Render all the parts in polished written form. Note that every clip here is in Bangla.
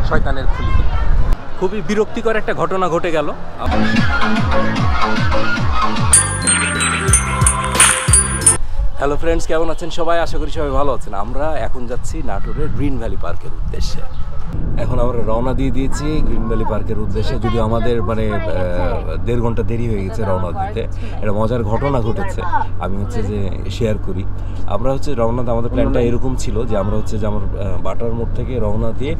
শয়তানের খুলি। খুবই বিরক্তিকর একটা ঘটনা ঘটে গেল। হ্যালো ফ্রেন্ডস, কেমন আছেন সবাই? আশা করি সবাই ভালো আছেন। আমরা এখন যাচ্ছি নাটোরের গ্রিন ভ্যালি পার্কের উদ্দেশ্যে। এখন আমরা রওনা দিয়ে দিয়েছি গ্রিন ভ্যালি পার্কের উদ্দেশ্যে, যদিও আমাদের মানে 1.5 ঘন্টা দেরি হয়ে গেছে রওনা দিতে। একটা মজার ঘটনা ঘটেছে, আমি হচ্ছে যে শেয়ার করি। আমরা হচ্ছে রওনা, আমাদের প্ল্যানটা এরকম ছিল যে আমরা হচ্ছে যে আমার বাটার মোড় থেকে রওনা দিয়ে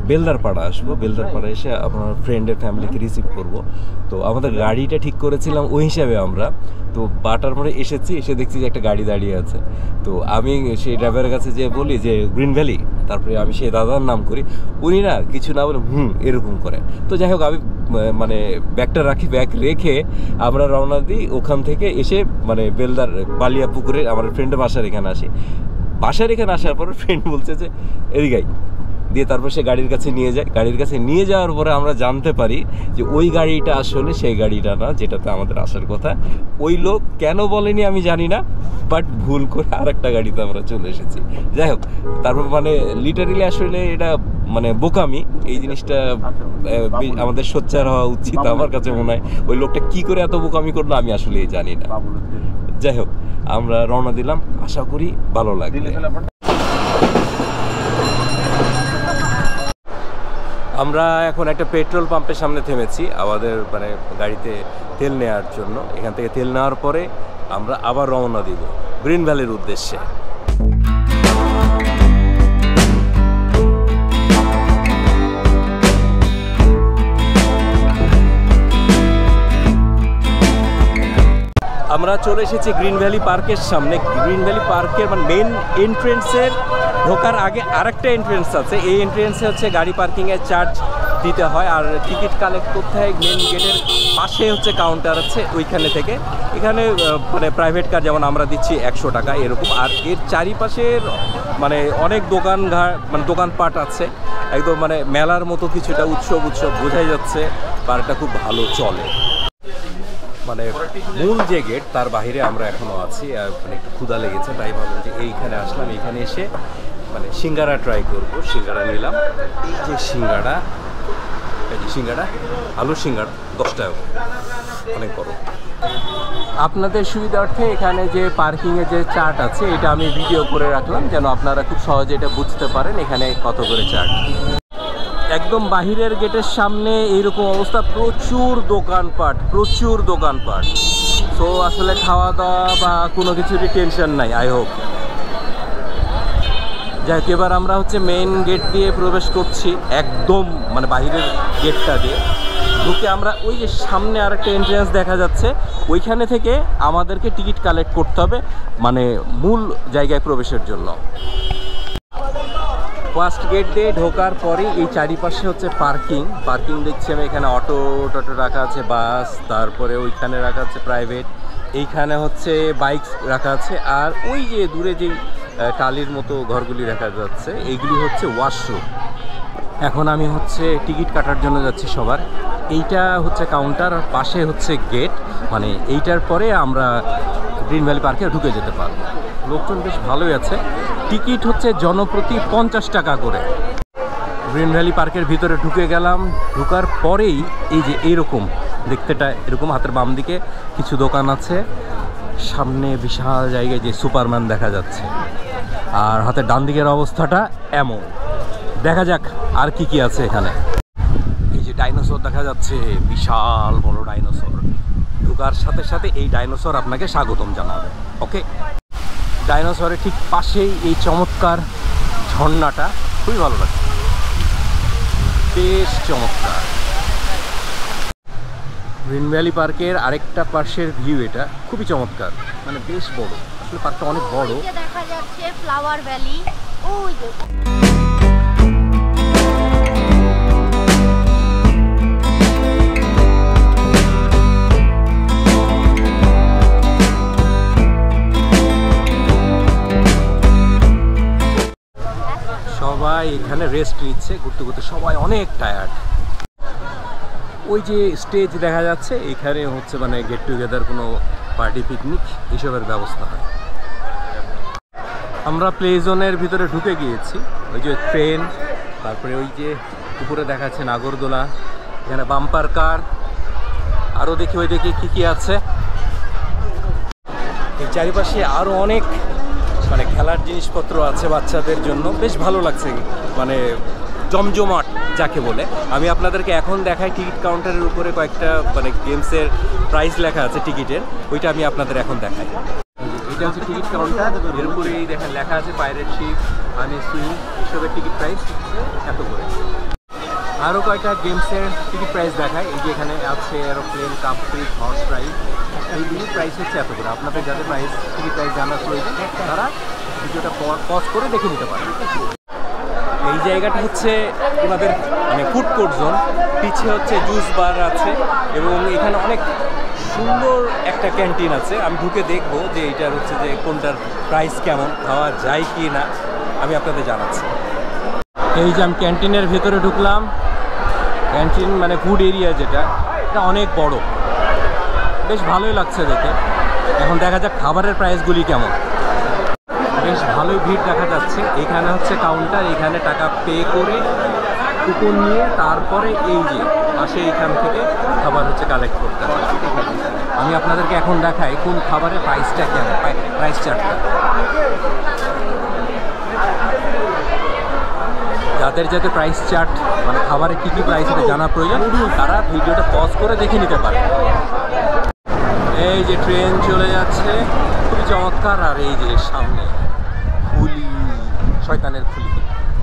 বেলদারপাড়া আসবো। বেলদারপাড়া এসে আপনার ফ্রেন্ডের ফ্যামিলিকে রিসিভ করব। তো আমাদের গাড়িটা ঠিক করেছিলাম ওই হিসাবে। আমরা তো বাটার মোড়ে এসেছি, এসে দেখছি যে একটা গাড়ি দাঁড়িয়ে আছে। তো আমি সেই ড্রাইভারের কাছে যে বলি যে গ্রিন ভ্যালি, তারপরে আমি সেই দাদার নাম করি, উনি না কিছু না বলে এরকম করে। তো যাই হোক, আমি মানে ব্যাগটা রাখি, ব্যাগ রেখে আমরা রওনা দিই। ওখান থেকে এসে মানে বেলদার বালিয়া পুকুরে আমার ফ্রেন্ডের বাসার এখানে আসি। বাসার এখানে আসার পর ফ্রেন্ড বলছে যে এদিকে দিয়ে, তারপর সে গাড়ির কাছে নিয়ে যায়। গাড়ির কাছে নিয়ে যাওয়ার পরে আমরা জানতে পারি যে ওই গাড়িটা আসলে সেই গাড়িটা না যেটাতে আমাদের আসার কথা। ওই লোক কেন বলেনি আমি জানি না, বাট ভুল করে আরেকটা গাড়িতে আমরা চলে এসেছি। যাই হোক, তারপর মানে লিটারেলি আসলে এটা মানে বোকামি, এই জিনিসটা আমাদের সোচ্চার হওয়া উচিত আমার কাছে মনে হয়। ওই লোকটা কি করে এত বোকামি করলো আমি আসলে জানি না। যাই হোক, আমরা রওনা দিলাম, আশা করি ভালো লাগবে। আমরা এখন একটা পেট্রোল পাম্পের সামনে থেমেছি আমাদের মানে গাড়িতে তেল নেওয়ার জন্য। এখান থেকে তেল নেওয়ার পরে আমরা আবার রওনা দিব গ্রিন ভ্যালির উদ্দেশ্যে। আমরা চলে এসেছি গ্রিন ভ্যালি পার্কের সামনে। গ্রিন ভ্যালি পার্কের মানে মেন এন্ট্রেন্সের ঢোকার আগে আরেকটা এন্ট্রেন্স আছে। এই এন্ট্রেন্সে হচ্ছে গাড়ি পার্কিংয়ের চার্জ দিতে হয়, আর টিকিট কালেক্ট করতে হয়। মেন গেটের পাশে হচ্ছে কাউন্টার আছে, ওইখানে থেকে এখানে মানে প্রাইভেট কার যেমন আমরা দিচ্ছি 100 টাকা এরকম। আর এর চারিপাশের মানে অনেক মানে দোকানপাট আছে, একদম মানে মেলার মতো কিছুটা উৎসব বোঝাই যাচ্ছে। পার্কটা খুব ভালো চলে। মানে মূল যে গেট তার বাইরে আমরা এখনও আছি। মানে একটু ক্ষুধা লেগেছে, তাই ভাবলাম যে এইখানে আসলাম, এইখানে এসে মানে সিঙ্গারা ট্রাই করব। সিঙ্গারা নিলাম, এই যে সিঙ্গারা, আলুর সিঙ্গারা 10 টাকা, অনেক বড়। আপনাদের সুবিধার্থে এখানে যে পার্কিংয়ের যে চার্ট আছে এটা আমি ভিডিও করে রাখলাম, যেন আপনারা খুব সহজে এটা বুঝতে পারেন এখানে কত করে চার্ট। একদম বাহিরের গেটের সামনে এইরকম অবস্থা, প্রচুর দোকানপাট। তো আসলে খাওয়া দাওয়া বা কোনো কিছুরই টেনশন নাই, আই হোপ। যাই হোক, এবার আমরা হচ্ছে মেইন গেট দিয়ে প্রবেশ করছি, একদম মানে বাহিরের গেটটা দিয়ে ঢুকে আমরা ওই যে সামনে আরেকটা এন্ট্রেন্স দেখা যাচ্ছে, ওইখানে থেকে আমাদেরকে টিকিট কালেক্ট করতে হবে মানে মূল জায়গায় প্রবেশের জন্য। ফার্স্ট গেট দিয়ে ঢোকার পরে এই চারিপাশে হচ্ছে পার্কিং দেখছি আমি। এখানে অটো রাখা আছে, বাস, তারপরে ওইখানে রাখা আছে প্রাইভেট, এইখানে হচ্ছে বাইক রাখা আছে। আর ওই যে দূরে যে টালির মতো ঘরগুলি দেখা যাচ্ছে, এইগুলি হচ্ছে ওয়াশরুম। এখন আমি হচ্ছে টিকিট কাটার জন্য যাচ্ছি সবার। এইটা হচ্ছে কাউন্টার, আর পাশে হচ্ছে গেট, মানে এইটার পরে আমরা গ্রিন ভ্যালি পার্কে ঢুকে যেতে পারবো। লোকজন বেশ ভালোই আছে। টিকিট হচ্ছে জনপ্রতি 50 টাকা করে। গ্রিন ভ্যালি পার্কের ভিতরে ঢুকে গেলাম। ঢুকার পরেই এই যে এইরকম দেখতেটা এরকম, হাতের বাম দিকে কিছু দোকান আছে, সামনে বিশাল জায়গায় যে সুপারম্যান দেখা যাচ্ছে, আর হাতের ডান দিকের অবস্থাটা এমন। দেখা যাক আর কি আছে এখানে। এই যে ডাইনোসর দেখা যাচ্ছে, বিশাল বড় ডাইনোসর। ঢোকার সাথে সাথে এই ডাইনোসর আপনাকে স্বাগতম জানাবে। ওকে, ডাইনোসরের ঠিক পাশেই এই চমৎকার ঝর্ণাটা, খুবই ভালো লাগছে, বেশ চমৎকার। গ্রিন ভ্যালি পার্কের আরেকটা পাশের ভিউ, এটা খুবই চমৎকার, মানে বেশ বড়। আসলে পার্কটা অনেক বড়। দেখা যাচ্ছে ফ্লাওয়ার ভ্যালি। ওই যে সবাই এখানে রেস্ট নিচ্ছে, ঘুরতে ঘুরতে সবাই অনেক টায়ার্ড। ওই যে স্টেজ দেখা যাচ্ছে, এখানে হচ্ছে মানে গেট টুগেদার, কোনো পার্টি, পিকনিক এসবের ব্যবস্থা হয়। আমরা প্লে জোনের ভিতরে ঢুকে গিয়েছি। ওই যে ট্রেন, তারপরে ওই যে উপরে দেখা যাচ্ছে নাগরদোলা, এখানে বাম্পার কার, আরও দেখি ওই দিকে কী কী আছে। এই চারিপাশে আরও অনেক মানে খেলার জিনিসপত্র আছে বাচ্চাদের জন্য, বেশ ভালো লাগছে, মানে জমজমাট যাকে বলে। আমি আপনাদেরকে এখন দেখাই টিকিট কাউন্টারের উপরে কয়েকটা মানে গেমসের প্রাইস লেখা আছে টিকিটের, ওইটা আমি আপনাদের এখন দেখাই। এটা হচ্ছে টিকিট কাউন্টার, এর উপরেই দেখেন লেখা আছে পাইরেট শিপ, হানি সুইং, এসবের টিকিট প্রাইস এত করে। আরও কয়েকটা গেমসের টিকিট প্রাইস দেখায়। এই যে এখানে আছে aeroplane, cup fridge, horse ride, এইগুলি প্রাইস হচ্ছে এত করে। আপনাদের যাদের টিকিট প্রাইস জানার প্রয়োজন তারা ভিডিওটা পজ করে দেখে নিতে পারে। এই জায়গাটা হচ্ছে ওনাদের মানে ফুড কোর্ট জোন, পিছিয়ে হচ্ছে জুস বার আছে এবং এখানে অনেক সুন্দর একটা ক্যান্টিন আছে। আমি ঢুকে দেখবো যে এইটার হচ্ছে যে কোনটার প্রাইস কেমন, খাওয়া যায় কি না আমি আপনাদের জানাচ্ছি। এই যে আমি ক্যান্টিনের ভেতরে ঢুকলাম। ক্যান্টিন মানে ফুড এরিয়া যেটা, এটা অনেক বড়, বেশ ভালোই লাগছে দেখে। এখন দেখা যাক খাবারের প্রাইসগুলি কেমন। বেশ ভালোই ভিড় দেখা যাচ্ছে। এখানে হচ্ছে কাউন্টার, এখানে টাকা পে করে কুপন নিয়ে তারপরে এই যে পাশে এইখান থেকে খাবার হচ্ছে কালেক্ট করতে হবে। আমি আপনাদেরকে এখন দেখাই কোন খাবারের প্রাইসটা কেমন, প্রাইস চার্টটা। যাদের যাদের প্রাইস চার্ট মানে খাবারে কী কী প্রাইস এটা জানা প্রয়োজন তারা ভিডিওটা পজ করে দেখে নিতে পারে। এই যে ট্রেন চলে যাচ্ছে, খুবই চমৎকার। আর এই যে সামনে খুলি, শয়তানের খুলি,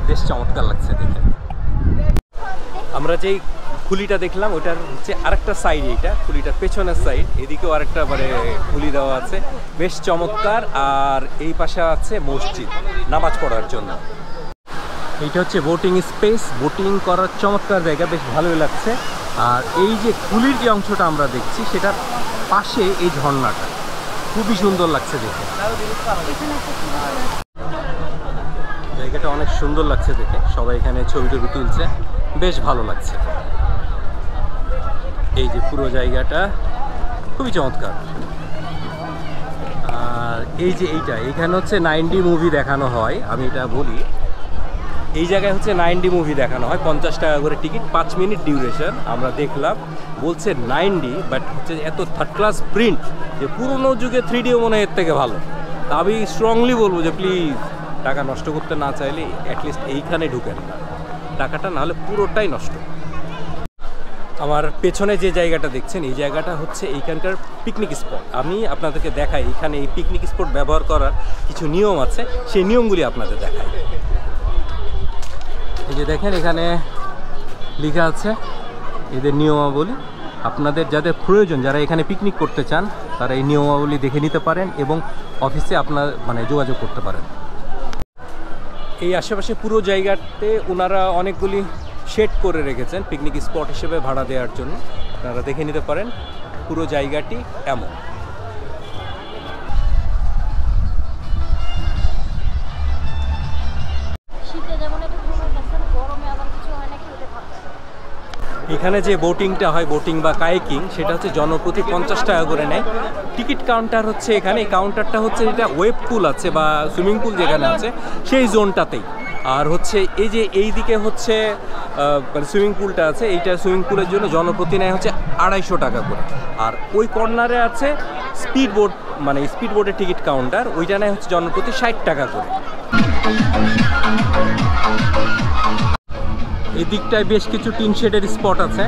বেশ চমৎকার লাগছে দেখে। আমরা যেই খুলিটা দেখলাম ওটার হচ্ছে আরেকটা সাইড, এইটা খুলিটার পেছনের সাইড, এদিকেও আরেকটা মানে খুলি দেওয়া আছে, বেশ চমৎকার। আর এই পাশে আছে মসজিদ নামাজ পড়ার জন্য। এইটা হচ্ছে বোটিং স্পেস, বোটিং করার চমৎকার জায়গা, বেশ ভালোই লাগছে। আর এই যে খুলির যে অংশটা আমরা দেখছি সেটার পাশে এই ঝর্ণাটা খুবই সুন্দর লাগছে দেখে। জায়গাটা অনেক সুন্দর লাগছে দেখে, সবাই এখানে ছবি টবি তুলছে, বেশ ভালো লাগছে। এই যে পুরো জায়গাটা খুবই চমৎকার। আর এই যে এইখানে হচ্ছে 9D মুভি দেখানো হয়, আমি এটা বলি। এই জায়গায় হচ্ছে 9D মুভি দেখানো হয়, 50 টাকা করে টিকিট, 5 মিনিট ডিউরেশন। আমরা দেখলাম, বলছে 9D, বাট হচ্ছে এত থার্ড ক্লাস প্রিন্ট যে পুরোনো যুগে 3Dও মনে হয় এর থেকে ভালো। তা আমি স্ট্রংলি বলবো যে প্লিজ টাকা নষ্ট করতে না চাইলে অ্যাটলিস্ট এইখানে ঢুকেন না, টাকাটা নাহলে পুরোটাই নষ্ট। আমার পেছনে যে জায়গাটা দেখছেন এই জায়গাটা হচ্ছে এইখানকার পিকনিক স্পট। আমি আপনাদেরকে দেখাই এখানে এই পিকনিক স্পট ব্যবহার করার কিছু নিয়ম আছে, সেই নিয়মগুলি আপনাদের দেখাই। এই যে দেখেন এখানে লেখা আছে এদের নিয়মাবলী। আপনাদের যাদের প্রয়োজন, যারা এখানে পিকনিক করতে চান তারা এই নিয়মাবলী দেখে নিতে পারেন এবং অফিসে আপনার মানে যোগাযোগ করতে পারেন। এই আশেপাশে পুরো জায়গাতে ওনারা অনেকগুলি শেড করে রেখেছেন পিকনিক স্পট হিসেবে ভাড়া দেওয়ার জন্য, আপনারা দেখে নিতে পারেন। পুরো জায়গাটি এমন। এখানে যে বোটিংটা হয়, বোটিং বা কায়াকিং, সেটা হচ্ছে জনপ্রতি 50 টাকা করে নেয়। টিকিট কাউন্টার হচ্ছে এখানে, এই কাউন্টারটা হচ্ছে এটা ওয়েব পুল আছে বা সুইমিং পুল যেখানে আছে সেই জোনটাতেই। আর হচ্ছে এই যে এই দিকে হচ্ছে মানে সুইমিং পুলটা আছে, এইটা সুইমিং পুলের জন্য জনপ্রতি নেয় হচ্ছে 250 টাকা করে। আর ওই কর্নারে আছে স্পিড বোট, মানে স্পিড বোটের টিকিট কাউন্টার, ওইটা নেয় হচ্ছে জনপ্রতি 60 টাকা করে। এই দিকটায় বেশ কিছু টিন শেডের স্পট আছে,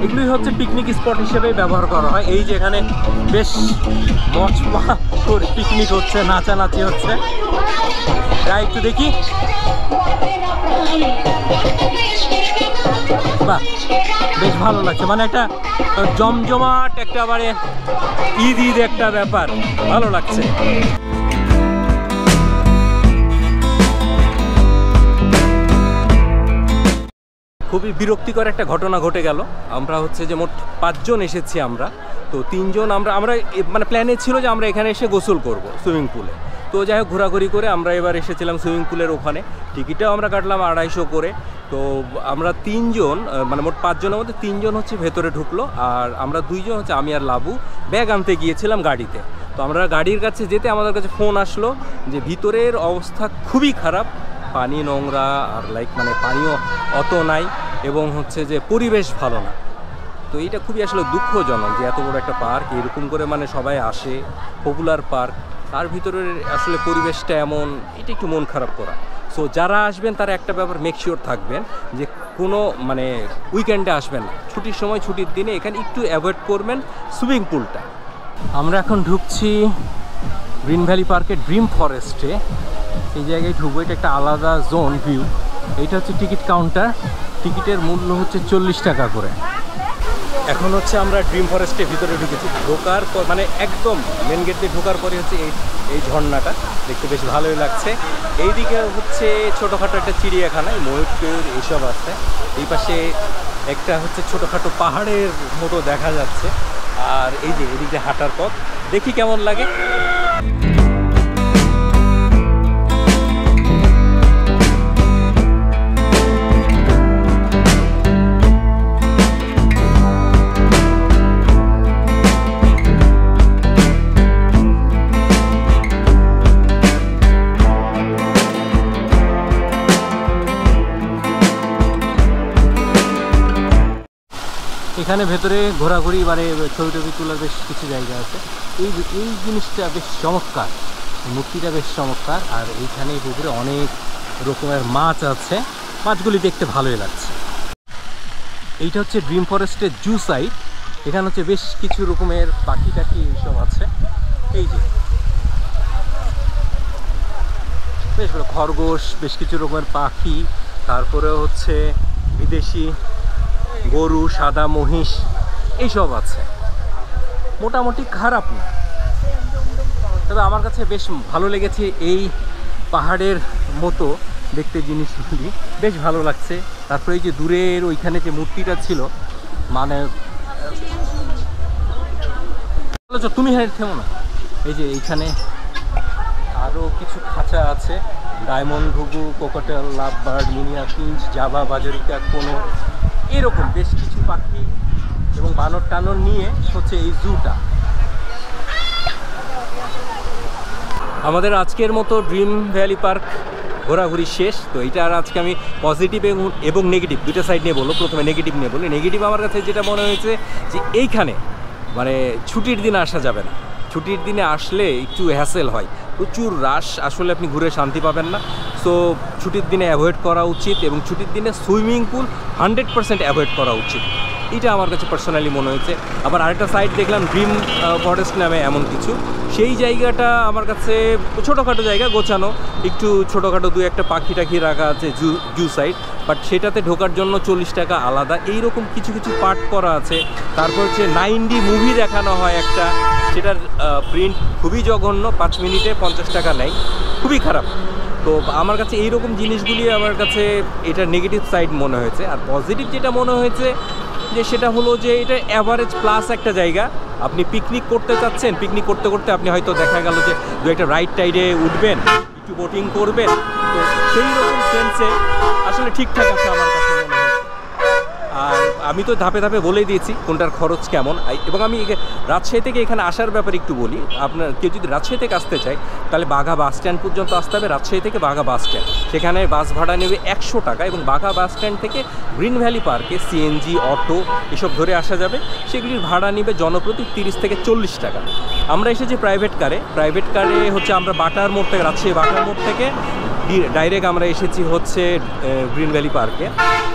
এগুলোই হচ্ছে পিকনিক স্পট হিসেবে ব্যবহার করা হয়। এই যে এখানে বেশ মজা করে পিকনিক হচ্ছে, নাচানাচি হচ্ছে, যাই একটু দেখি। বাহ, বেশ ভালো লাগছে, মানে একটা জমজমাট একটা মানে ঈদ একটা ব্যাপার, ভালো লাগছে। খুবই বিরক্তিকর একটা ঘটনা ঘটে গেল। আমরা হচ্ছে যে মোট 5 জন এসেছি আমরা, তো 3 জন আমরা মানে প্ল্যানে ছিল যে আমরা এখানে এসে গোসল করব সুইমিং পুলে। তো যাই হোক ঘোরাঘুরি করে আমরা এবার এসেছিলাম সুইমিং পুলের ওখানে, টিকিটটাও আমরা কাটলাম 250 করে। তো আমরা 3 জন মানে মোট 5 জনের মধ্যে 3 জন হচ্ছে ভেতরে ঢুকলো, আর আমরা 2 জন হচ্ছে আমি আর লাবু ব্যাগ আনতে গিয়েছিলাম গাড়িতে। তো আমরা গাড়ির কাছে যেতে আমাদের কাছে ফোন আসলো যে ভিতরের অবস্থা খুবই খারাপ, পানি নোংরা, আর লাইক মানে পানিও অত নাই, এবং হচ্ছে যে পরিবেশ ভালো না। তো এইটা খুবই আসলে দুঃখজনক যে এত বড় একটা পার্ক এরকম করে মানে সবাই আসে, পপুলার পার্ক, তার ভিতরে আসলে পরিবেশটা এমন, এটা একটু মন খারাপ করা। সো যারা আসবেন তারা একটা ব্যাপার মেক শিওর থাকবেন যে কোনো মানে উইকেন্ডে আসবেন না, ছুটির সময় ছুটির দিনে এখানে একটু অ্যাভয়েড করবেন সুইমিং পুলটা। আমরা এখন ঢুকছি গ্রিন ভ্যালি পার্কের ড্রিম ফরেস্টে। এই জায়গায় ঢুকবো, এটা একটা আলাদা জোন ভিউ। এইটা হচ্ছে টিকিট কাউন্টার, টিকিটের মূল্য হচ্ছে 40 টাকা করে। এখন হচ্ছে আমরা ড্রিম ফরেস্টের ভিতরে ঢুকেছি। ঢোকার পর মানে একদম মেন গেট দিয়ে ঢোকার পরে হচ্ছে এই ঝর্ণাটা দেখতে বেশ ভালোই লাগছে। এইদিকে হচ্ছে ছোটোখাটো একটা চিড়িয়াখানা, ময়ূর টয়ূর এইসব আছে। এই পাশে একটা হচ্ছে ছোটোখাটো পাহাড়ের মতো দেখা যাচ্ছে। আর এই যে এদিকে হাঁটার পথ, দেখি কেমন লাগে। এখানে ভেতরে ঘোরাঘুরি মানে ছবি টবি তোলার বেশ কিছু জায়গা আছে। এই জিনিসটা বেশ চমৎকার, মূর্তিটা বেশ চমৎকার। আর এইখানে পুকুরে অনেক রকমের মাছ আছে, মাছগুলি দেখতে ভালোই লাগছে। এইটা হচ্ছে ড্রিম ফরেস্টের জু সাইড। এখানে হচ্ছে বেশ কিছু রকমের পাখি টাখি এইসব আছে। এই যে বেশ ভালো খরগোশ, বেশ কিছু রকমের পাখি, তারপরে হচ্ছে বিদেশি গরু, সাদা মহিষ এইসব আছে। মোটামুটি খারাপ না, তবে আমার কাছে বেশ ভালো লেগেছে এই পাহাড়ের মতো দেখতে জিনিসগুলি, বেশ ভালো লাগছে। তারপরে এই যে দূরের ওইখানে যে মূর্তিটা ছিল, মানে তুমি হ্যাঁ থেমো না। এই যে এইখানে আরও কিছু খাঁচা আছে, ডায়মন্ড ঘুঘু, কোকোটেল, লাভ বার্ড, মিনিয়া ফিঞ্চ, জাভা বাজরিকা, কোনো এরকম বেশ কিছু পাখি এবং বানর টানর নিয়ে হচ্ছে এই জুটা। আমাদের আজকের মতো ড্রিম ভ্যালি পার্ক ঘোরাঘুরি শেষ। তো এইটা আর আজকে আমি পজিটিভ এবং নেগেটিভ দুটো সাইড নিয়ে বলবো। প্রথমে নেগেটিভ নিয়ে বলি। নেগেটিভ আমার কাছে যেটা মনে হয়েছে যে এইখানে মানে ছুটির দিনে আসা যাবে না। ছুটির দিনে আসলে একটু হ্যাসেল হয়, প্রচুর রাশ, আসলে আপনি ঘুরে শান্তি পাবেন না। সো ছুটির দিনে অ্যাভয়েড করা উচিত, এবং ছুটির দিনে সুইমিং পুল 100% অ্যাভয়েড করা উচিত। এটা আমার কাছে পার্সোনালি মনে হয়েছে। আবার আরেকটা সাইড দেখলাম ড্রিম ফরেস্ট নামে এমন কিছু, সেই জায়গাটা আমার কাছে ছোটোখাটো জায়গা, গোছানো, একটু ছোটোখাটো দু একটা পাখি টাখি রাখা আছে জু সাইড, বাট সেটাতে ঢোকার জন্য 40 টাকা আলাদা। এইরকম কিছু কিছু পার্ট করা আছে। তারপর হচ্ছে 9D মুভি দেখানো হয় একটা, সেটার প্রিন্ট খুবই জঘন্য, 5 মিনিটে 50 টাকা নেয়, খুবই খারাপ। তো আমার কাছে এইরকম জিনিসগুলি আমার কাছে এটা নেগেটিভ সাইড মনে হয়েছে। আর পজিটিভ যেটা মনে হয়েছে যে সেটা হলো যে এটা অ্যাভারেজ প্লাস একটা জায়গা। আপনি পিকনিক করতে চাচ্ছেন, পিকনিক করতে করতে আপনি হয়তো দেখা গেল যে দু একটা রাইড টাইডে উঠবেন, একটু বোটিং করবেন, তো সেই রকম সেন্সে আসলে ঠিকঠাক আছে আমার কাছে মনে হয়েছে। আর আমি তো ধাপে ধাপে বলেই দিয়েছি কোনটার খরচ কেমন। এবং আমি রাজশাহী থেকে এখানে আসার ব্যাপারে একটু বলি। আপনার কেউ যদি রাজশাহী থেকে আসতে চায় তাহলে বাঘা বাস স্ট্যান্ড পর্যন্ত আসতে হবে, রাজশাহী থেকে বাঘা বাস স্ট্যান্ড। সেখানে বাস ভাড়া নেবে 100 টাকা, এবং বাঘা বাস স্ট্যান্ড থেকে গ্রিন ভ্যালি পার্কে সিএনজি, অটো এসব ধরে আসা যাবে। সেগুলির ভাড়া নেবে জনপ্রতি 30 থেকে 40 টাকা। আমরা এসেছি প্রাইভেট কারে হচ্ছে আমরা বাটার মোড় থেকে, রাজশাহী বাটার মোড় থেকে ডাইরেক্ট আমরা এসেছি হচ্ছে গ্রিন ভ্যালি পার্কে।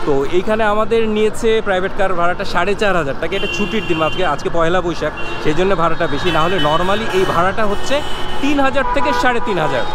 তো এইখানে আমাদের নিয়েছে প্রাইভেট কার ভাড়াটা 4500 টাকা। এটা ছুটির দিন, আজকে পয়লা বৈশাখ, সেই জন্য ভাড়াটা বেশি। না হলে নর্মালি এই ভাড়াটা হচ্ছে 3000 থেকে 3500।